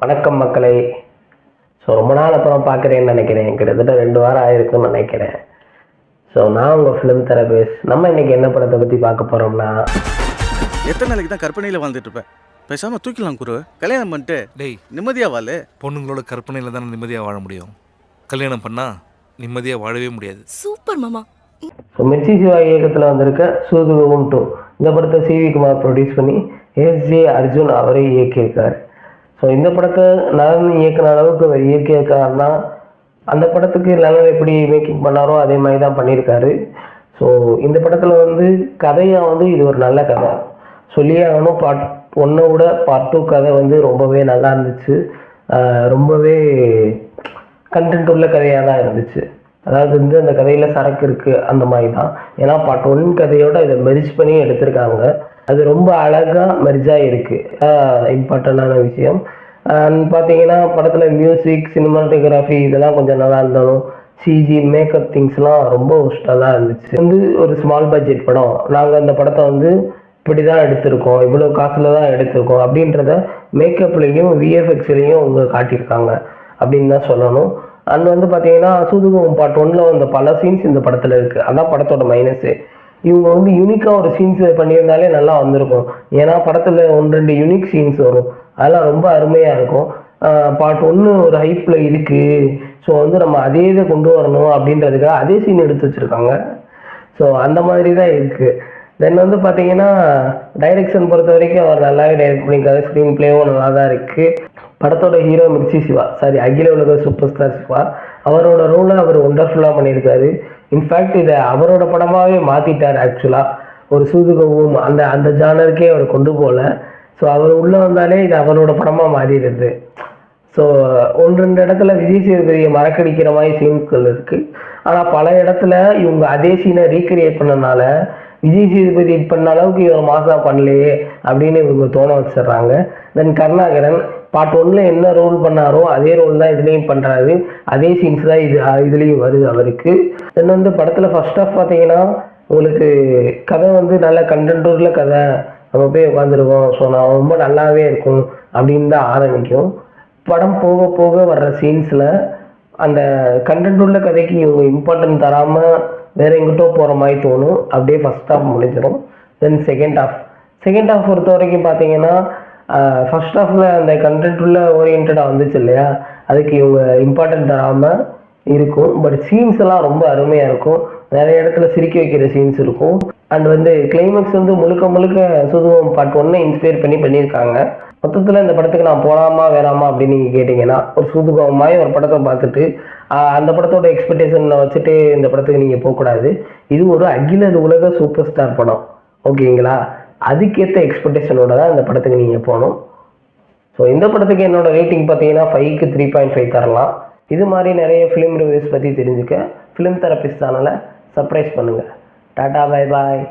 வணக்கம் மக்களே. ரொம்ப நாள் அப்புறம் பார்க்குறேன்னு நினைக்கிறேன். கிட்டத்தட்ட 2 வாரம் ஆயிருக்குன்னு நினைக்கிறேன். நான் உங்கள் ஃபிலிம் தெரபிஸ்ட். நம்ம இன்னைக்கு என்ன படத்தை பற்றி பார்க்க போகிறோம்னா, எத்தனை நாளைக்கு தான் கற்பனையில் வாழ்ந்துட்டு இருப்பேன்? பேசாமல் தூக்கிடலாம் குரு. கல்யாணம் பண்ணிட்டு டேய், நிம்மதியாக வாழு. பொண்ணுங்களோட கற்பனையில் தானே நிம்மதியாக வாழ முடியும். கல்யாணம் பண்ணால் நிம்மதியாக வாழவே முடியாது. சூப்பர் மாமா. மிர்ச்சி சிவா இயக்கத்தில் வந்திருக்க சூதுகவும் 2 இந்த படத்தை சிவி குமார் ப்ரொடியூஸ் பண்ணி எஸ்ஜே அர்ஜுன் அவரே இயக்கியிருக்கார். இந்த படத்தை நான் இயக்குன அளவுக்கு அவர் இயக்கியிருக்காருன்னா, அந்த படத்துக்கு லெவல் எப்படி மேக்கிங் பண்ணாரோ அதே மாதிரி தான் பண்ணியிருக்காரு. இந்த படத்தில் கதையாக இது ஒரு நல்ல கதை சொல்லியே ஆகணும். பார்ட் 1 விட பார்ட் 2 கதை ரொம்பவே நல்லா இருந்துச்சு. ரொம்பவே கண்டென்ட் உள்ள கதையாக தான் இருந்துச்சு. அதாவது அந்த கதையில் சரக்கு இருக்குது அந்த மாதிரி தான். ஏன்னா பார்ட் 1 கதையோட இதை மெர்ஜ் பண்ணி எடுத்திருக்காங்க. அது ரொம்ப அழகாக மெர்ஜாக இருக்குது. இம்பார்ட்டண்டான விஷயம். பார்த்தீங்கன்னா படத்தில் மியூசிக், சினிமாட்டோகிராஃபி இதெல்லாம் கொஞ்சம் நல்லா இருந்தாலும் சிஜி மேக்கப் திங்ஸ்லாம் ரொம்ப ஒஸ்ட்டாக தான் இருந்துச்சு. ஒரு ஸ்மால் பட்ஜெட் படம். நாங்கள் அந்த படத்தை இப்படி தான் எடுத்திருக்கோம், இவ்வளோ காசில் தான் எடுத்திருக்கோம் அப்படின்றத மேக்கப்லேயும் விஎஃப்எக்ஸ்லேயும் அவங்க காட்டியிருக்காங்க அப்படின்னு தான் சொல்லணும். அண்ட் பார்த்தீங்கன்னா சூதுகவும் பார்ட் 1ல் வந்த பல சீன்ஸ் இந்த படத்தில் இருக்குது. அதான் படத்தோட மைனஸு. இவங்க யூனிக்காக ஒரு சீன்ஸ் பண்ணியிருந்தாலே நல்லா வந்திருக்கும். ஏன்னா படத்தில் 1-2 யூனிக் சீன்ஸ் வரும், அதெல்லாம் ரொம்ப அருமையாக இருக்கும். பார்ட் 1 ஒரு ஹைப்பில் இருக்குது. நம்ம அதே இதை கொண்டு வரணும் அப்படின்றதுக்காக அதே சீன் எடுத்து வச்சுருக்காங்க. அந்த மாதிரி தான் இருக்குது. தென் பார்த்தீங்கன்னா டைரக்ஷன் பொறுத்த வரைக்கும் அவர் நல்லாவே டைரக்ட் பண்ணியிருக்காரு. ஸ்க்ரீன் பிளேவும் நல்லா தான் இருக்குது. படத்தோட ஹீரோ மிர்ச்சி சிவா, அகில உலக சூப்பர் ஸ்டார் சிவா, அவரோட ரோலை அவர் ஒண்டர்ஃபுல்லாக பண்ணியிருக்காரு. இன்ஃபேக்ட் இதை அவரோட படமாகவே மாற்றிட்டார். ஆக்சுவலாக ஒரு சூதுகவும் அந்த ஜானருக்கே அவர் கொண்டு போகல. அவர் உள்ளே வந்தாலே இது அவரோட படமாக மாறிடுது. 1-2 இடத்துல விஜய் சேதுபதியை மறக்கடிக்கிற மாதிரி சீன்ஸ்கள் இருக்குது. ஆனால் பல இடத்துல இவங்க அதே சீனை ரீக்ரியேட் பண்ணனால விஜய் சேதுபதி பண்ண அளவுக்கு இவர் மாசா பண்ணலையே அப்படின்னு இவங்க தோண வச்சிடுறாங்க. தென் கருணாகரன் பார்ட் 1ல் என்ன ரோல் பண்ணாரோ அதே ரோல் தான் இதுலேயும் பண்ணுறாரு. அதே சீன்ஸ் தான் இதுலேயும் வருது அவருக்கு. தென் படத்தில் ஃபர்ஸ்ட் ஆஃப் பார்த்தீங்கன்னா உங்களுக்கு கதை நல்ல கண்டென்ட் கதை, நம்ம போய் உட்காந்துருக்கோம். நான் ரொம்ப நல்லாவே இருக்கும் அப்படின்னு தான் ஆரம்பிக்கும். படம் போக போக வர்ற சீன்ஸில் அந்த கண்டென்ட் உள்ள கதைக்கு இவங்க இம்பார்ட்டன்ட் தராமல் வேறு எங்கிட்டோ போகிற மாதிரி தோணும். அப்படியே ஃபர்ஸ்ட் ஹாஃப் முடிஞ்சிடும். தென் செகண்ட் ஹாஃப் பொறுத்த வரைக்கும் பார்த்தீங்கன்னா ஃபர்ஸ்ட் ஹாஃபில் அந்த கண்டென்ட் உள்ள ஓரியன்டாக வந்துச்சு இல்லையா, அதுக்கு இவங்க இம்பார்ட்டன்ட் தராமல் இருக்கும். பட் சீன்ஸ் எல்லாம் ரொம்ப அருமையாக இருக்கும். நிறைய இடத்துல சிரிக்க வைக்கிற சீன்ஸ் இருக்கும். அண்ட் கிளைமேக்ஸ் முழுக்க சூதுகவும் பார்ட் 1 இன்ஸ்பயர் பண்ணியிருக்காங்க. மொத்தத்தில் இந்த படத்துக்கு நான் போகலாமா வேணாமா அப்படின்னு நீங்கள் கேட்டிங்கன்னா, ஒரு சூதுகமாய் ஒரு படத்தை பார்த்துட்டு அந்த படத்தோட எக்ஸ்பெக்டேஷனை வச்சுட்டு இந்த படத்துக்கு நீங்கள் போகக்கூடாது. இது ஒரு அகில உலக சூப்பர் ஸ்டார் படம், ஓகேங்களா? அதுக்கேற்ற எக்ஸ்பெக்டேஷனோட தான் இந்த படத்துக்கு நீங்கள் போகணும். இந்த படத்துக்கு என்னோட ரேட்டிங் பார்த்தீங்கன்னா 5க்கு 3.5 தரலாம். இது மாதிரி நிறைய ஃபிலிம் ரிவ்யூஸ் பற்றி தெரிஞ்சுக்க ஃபிலிம் தெரபிஸ்ட் சேனலை சப்ஸ்கிரைப் பண்ணுங்கள். Tata, bye bye.